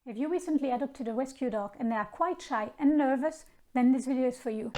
If you recently adopted a rescue dog and they are quite shy and nervous, then this video is for you.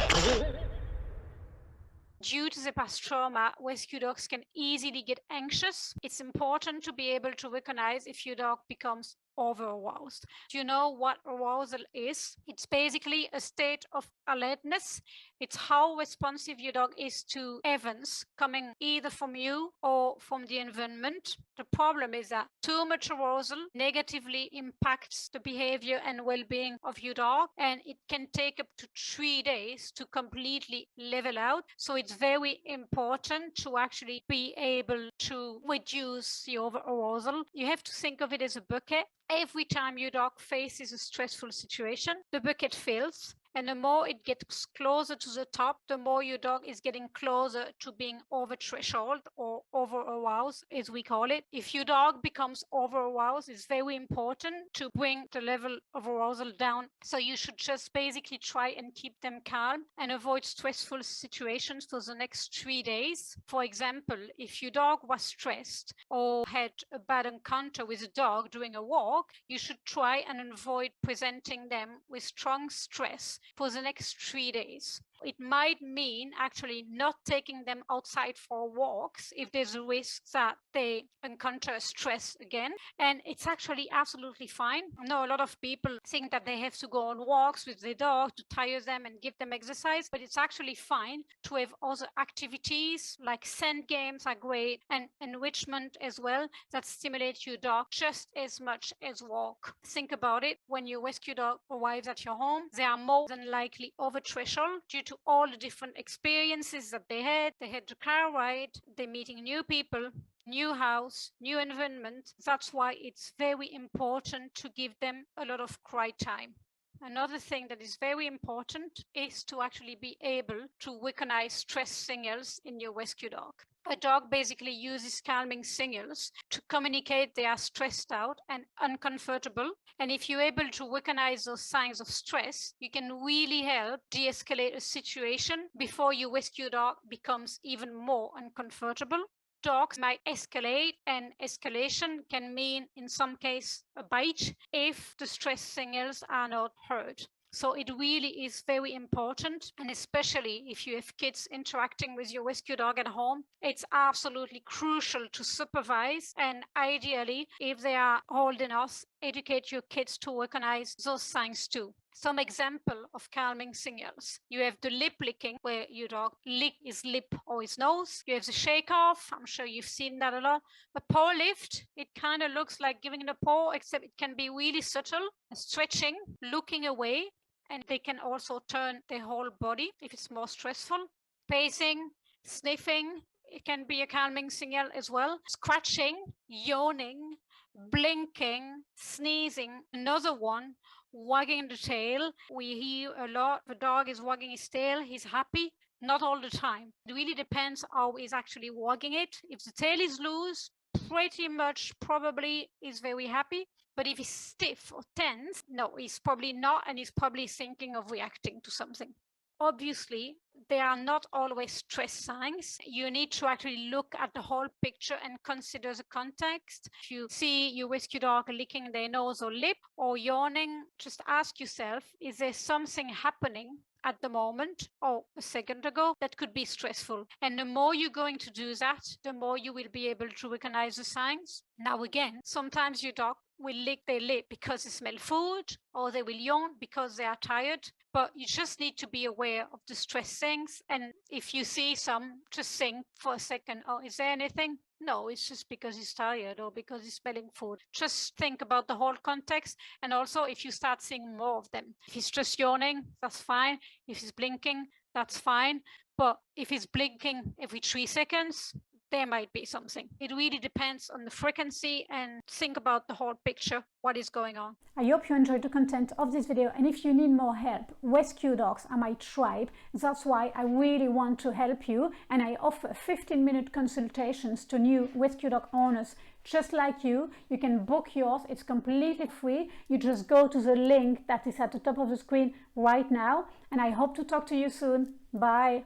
Due to the past trauma, rescue dogs can easily get anxious. It's important to be able to recognize if your dog becomes over-aroused. Do you know what arousal is? It's basically a state of alertness. It's how responsive your dog is to events coming either from you or from the environment. The problem is that too much arousal negatively impacts the behavior and well-being of your dog, and it can take up to 3 days to completely level out. So it's very important to actually be able to reduce the over-arousal. You have to think of it as a bucket. Every time your dog faces a stressful situation, the bucket fills. And the more it gets closer to the top, the more your dog is getting closer to being over threshold or over aroused, as we call it. If your dog becomes over aroused, it's very important to bring the level of arousal down. So you should just basically try and keep them calm and avoid stressful situations for the next 3 days. For example, if your dog was stressed or had a bad encounter with a dog during a walk, you should try and avoid presenting them with strong stress for the next 3 days. It might mean actually not taking them outside for walks if there's a risk that they encounter stress again. And it's actually absolutely fine. I know a lot of people think that they have to go on walks with their dog to tire them and give them exercise, but it's actually fine to have other activities like scent games are great, and enrichment as well that stimulate your dog just as much as walk. Think about it. When your rescue dog arrives at your home, they are more than likely over threshold due to all the different experiences that they had. They had the car ride, they're meeting new people, new house, new environment. That's why it's very important to give them a lot of quiet time. Another thing that is very important is to actually be able to recognize stress signals in your rescue dog. A dog basically uses calming signals to communicate they are stressed out and uncomfortable. And if you're able to recognize those signs of stress, you can really help de-escalate a situation before your rescue dog becomes even more uncomfortable. Dogs might escalate, and escalation can mean, in some cases, a bite if the stress signals are not heard. So it really is very important, and especially if you have kids interacting with your rescue dog at home, it's absolutely crucial to supervise, and ideally, if they are old enough, educate your kids to recognize those signs too. Some example of calming signals. You have the lip licking, where your dog lick his lip or his nose. You have the shake off. I'm sure you've seen that a lot. A paw lift. It kind of looks like giving it a paw, except it can be really subtle. Stretching, looking away, and they can also turn their whole body if it's more stressful. Pacing, sniffing. It can be a calming signal as well. Scratching, yawning, blinking, sneezing. Another one, wagging the tail. We hear a lot, the dog is wagging his tail, he's happy. Not all the time. It really depends how he's actually wagging it. If the tail is loose, pretty much probably is very happy. But if he's stiff or tense, no, he's probably not, and he's probably thinking of reacting to something. Obviously, they are not always stress signs. You need to actually look at the whole picture and consider the context. If you see your rescue dog licking their nose or lip or yawning, just ask yourself, is there something happening at the moment or a second ago that could be stressful? And the more you're going to do that, the more you will be able to recognize the signs. Now again, sometimes your dog will lick their lip because they smell food, or they will yawn because they are tired. But you just need to be aware of the stress things. And if you see some, just think for a second, oh, is there anything? No, it's just because he's tired or because he's smelling food. Just think about the whole context. And also, if you start seeing more of them, if he's just yawning, that's fine. If he's blinking, that's fine. But if he's blinking every 3 seconds, there might be something. It really depends on the frequency, and think about the whole picture, what is going on. I hope you enjoyed the content of this video, and if you need more help, rescue dogs are my tribe. That's why I really want to help you, and I offer 15-minute consultations to new rescue dog owners just like you. You can book yours. It's completely free. You just go to the link that is at the top of the screen right now, and I hope to talk to you soon. Bye.